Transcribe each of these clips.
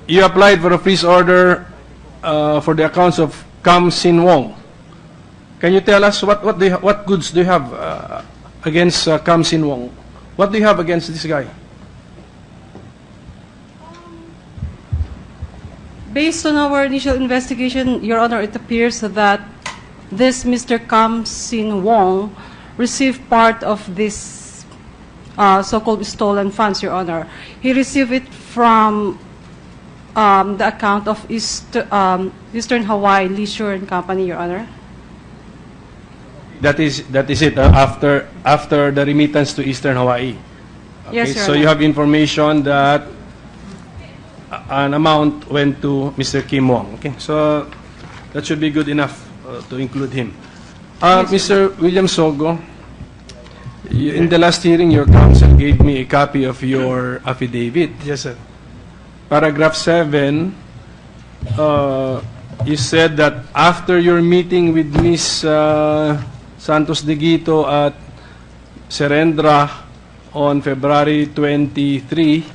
you applied for a freeze order for the accounts of Kam Sin Wong. Can you tell us what goods do you have against Kam Sin Wong? What do you have against this guy? Based on our initial investigation, Your Honor, it appears that this Mr. Kam Sin Wong received part of this so-called stolen funds, Your Honor. He received it from the account of Eastern Hawaii Leisure and Company, Your Honor. That is it. After the remittance to Eastern Hawaii. Okay, Yes, Your so Honor. you have information that an amount went to Mr. Kim Wong. Okay, so that should be good enough to include him. Mr. William Sogo, in the last hearing, your counsel gave me a copy of your affidavit. Yes, sir. Paragraph 7, you said that after your meeting with Ms. Santos de Guito at Serendra on February 23,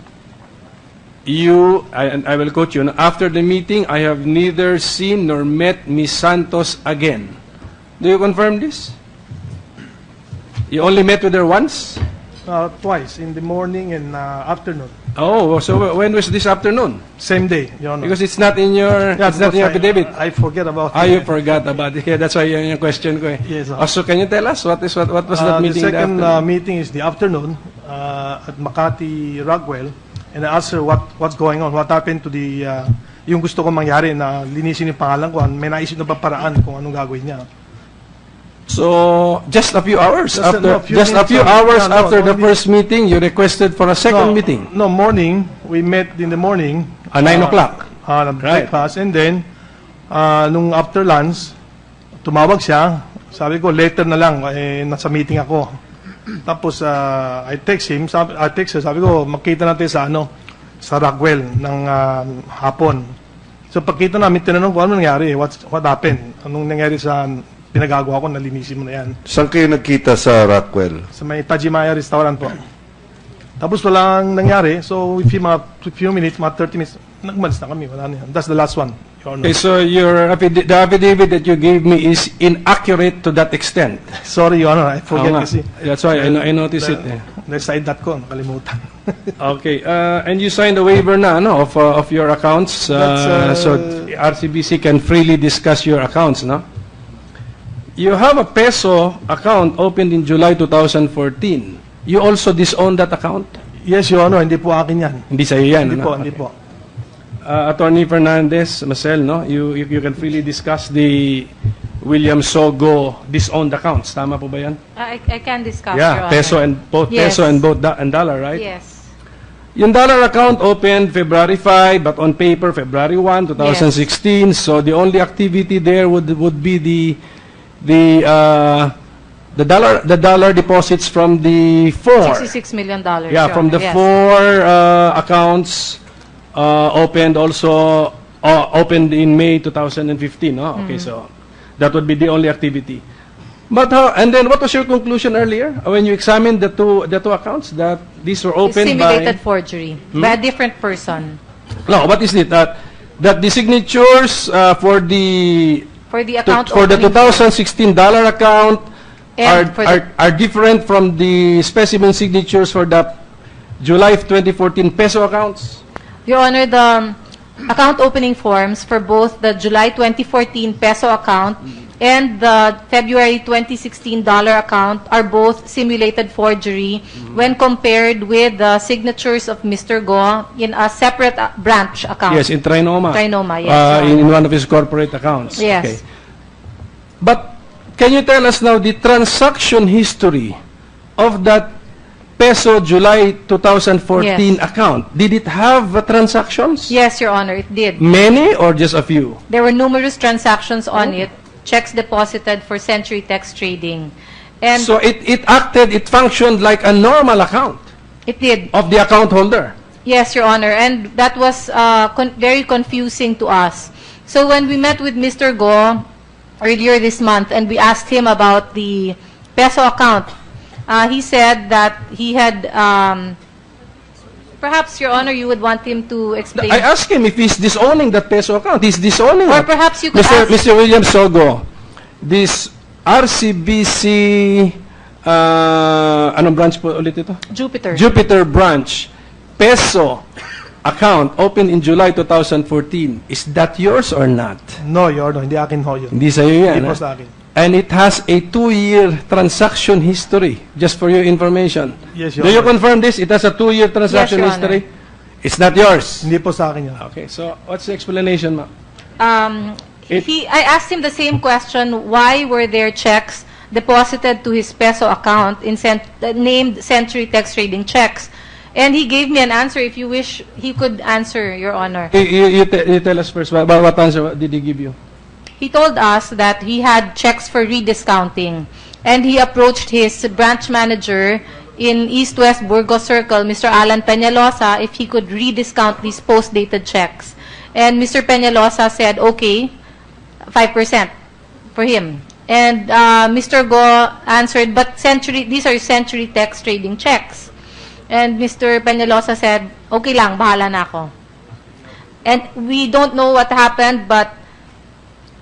and I will quote you, after the meeting, I have neither seen nor met Ms. Santos again. Do you confirm this? You only met with her once? Twice, in the morning and afternoon. Oh, so when was this afternoon? Same day, Your Honor. Because it's not in your, it's not in your affidavit. I forget about Ah, it. you forgot about it. Yeah, that's why yung question ko eh. Yes, sir. Oh, so can you tell us what was that meeting? The second afternoon? meeting is the afternoon at Makati Rockwell, and I asked her what's going on, what happened to the yung gusto kong mangyari na linisin yung pangalan ko, may naisip na ba paraan kung anong gagawin niya. So just a few hours Just after, a few just a minutes, few no, hours no, after the only- first meeting, you requested for a second meeting. No, morning. We met in the morning. 9 o'clock. Right. Breakfast. And then, nung after lunch, tumawag siya. Sabi ko, later na lang. Nasa meeting ako. Tapos, I text him. Sabi ko, makita natin sa Rockwell ng hapon. So, pagkita namin, tinanong ko, ano nangyari? What happened? Anong nangyari sa pinagagawa ko, nalinisin mo na yan. Saan kayo nagkita sa Rockwell? Sa may Tajimaya restaurant po. Tapos walang nangyari. So, if few minutes, mga 30 minutes, nagmalis na kami. Wala na yan. That's the last one, Your Honor. Okay, so the affidavit that you gave me is inaccurate to that extent. Sorry, Your Honor. I forget Oo nga. kasi. That's why I noticed it. Eh. Side that ko, nakalimutan. Okay, and you signed a waiver na of your accounts, That's, so RCBC can freely discuss your accounts, no? You have a peso account opened in July 2014. You also disown that account? Yes, Your Honor. Hindi po akin yan. Hindi sa'yo yan, Hindi ano? po, hindi po. Attorney Fernandez, Marcel, no? You can freely discuss the William Sogo disowned accounts. Tama po ba yan? I can discuss, Your Yeah, Honor. peso and both Yes. peso and both and dollar, right? Yes. Yung dollar account opened February 5, but on paper February 1, 2016. So the only activity there would be the dollar deposits from the four. $66 million. Yeah, Your from Honor. the Yes. four accounts opened also opened in May 2015. No? Okay, so that would be the only activity. But and then what was your conclusion earlier when you examined the two accounts that these were It's opened simulated by? forgery by a different person. No, what is it that the signatures for the For the account for the opening- 2016 dollar account And for the- are different from the specimen signatures for the July 2014 peso accounts? Your Honor, the account opening forms for both the July 2014 peso account and the February 2016 dollar account are both simulated forgery when compared with the signatures of Mr. Go in a separate branch account. Yes, in Trinoma. Trinoma, yes, in one of his corporate accounts. Yes. Okay. But can you tell us now the transaction history of that peso July 2014 Yes. account? Did it have transactions? Yes, Your Honor, it did. Many or just a few? There were numerous transactions on it, checks deposited for Century Text Trading. And So it functioned like a normal account it did. of the account holder. Yes, Your Honor, and that was very confusing to us. So when we met with Mr. Go earlier this month and we asked him about the peso account, he said that he had Perhaps, Your Honor, you would want him to explain. I asked him if he's disowning that peso account. He's disowning Or it. perhaps you could Mr. ask... Mr. William Sogo, this RCBC, anong branch po ulit ito? Jupiter. Jupiter branch, peso account opened in July 2014. Is that yours or not? No, Your Honor, hindi akin ho yun. Hindi sa'yo yan. Hindi po ha? sa akin. And it has a 2-year transaction history, just for your information. Yes, Your Do you Honor. confirm this? It has a 2-year transaction Yes, Your Honor. history? It's not yours. Hindi po sa akin yun. Okay, so what's the explanation, ma'am? I asked him the same question, why were there checks deposited to his peso account named Century Text Trading checks? And he gave me an answer. If you wish, he could answer, Your Honor. You tell us first, what answer did he give you? He told us that he had checks for rediscounting, and he approached his branch manager in East-West Burgos Circle, Mr. Alan Peñalosa, if he could rediscount these post-dated checks. And Mr. Peñalosa said, okay, 5% for him. And Mr. Go answered, but these are Century Text Trading checks. And Mr. Peñalosa said, okay lang, bahala na ako. And we don't know what happened, but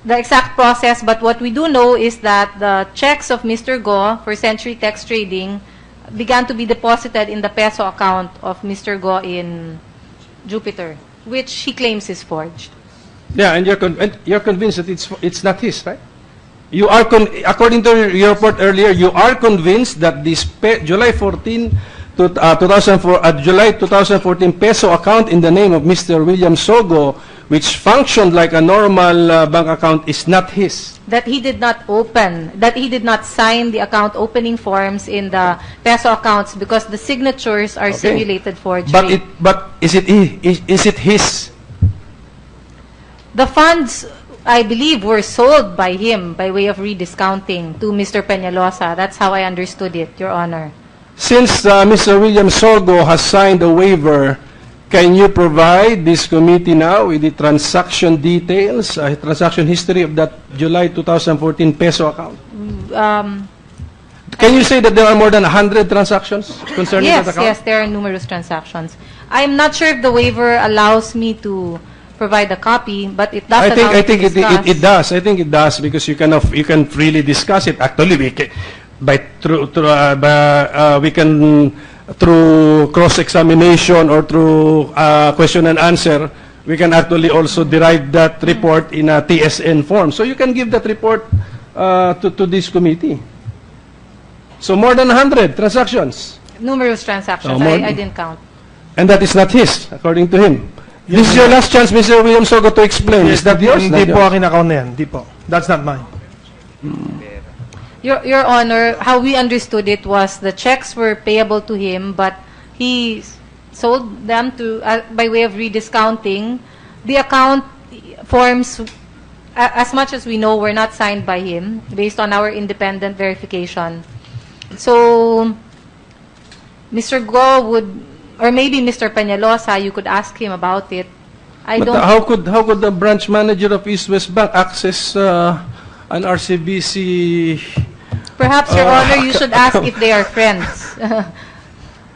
the exact process, but what we do know is that the checks of Mr. Go for Century Text Trading began to be deposited in the peso account of Mr. Go in Jupiter, which he claims is forged. Yeah, and you're convinced that it's not his, right? You are according to your report earlier, you are convinced that this July 14 to 2004 July 2014 peso account in the name of Mr. William Sogo, which functioned like a normal bank account, is not his. That he did not open, that he did not sign the account opening forms in the peso accounts because the signatures are Okay. simulated forgery. But is it his? The funds, I believe, were sold by him by way of rediscounting to Mr. Peñalosa. That's how I understood it, Your Honor. Since Mr. William Sogo has signed a waiver, can you provide this committee now with the transaction details, transaction history of that July 2014 peso account? Can you say that there are more than 100 transactions concerning that account? Yes, there are numerous transactions. I'm not sure if the waiver allows me to provide a copy, but it does allow me to discuss. It does. I think it does because you can freely discuss it. Actually, we can through cross-examination or through question and answer, we can actually also derive that report in a TSN form. So you can give that report to this committee. So more than 100 transactions. Numerous transactions. Oh, more- I didn't count. And that is not his, according to him. This is your last chance, Mr. William Sogo, to explain. Is that yours? Hindi Not po yours? akin account na yan. Hindi po. That's not mine. Your Honor, how we understood it was the checks were payable to him, but he sold them to by way of rediscounting. The account forms, as much as we know, were not signed by him based on our independent verification. So, Mr. Go would, or maybe Mr. Peñalosa, you could ask him about it. I But don't. how could the branch manager of East West Bank access an RCBC? Perhaps, Your Honor, you should ask if they are friends.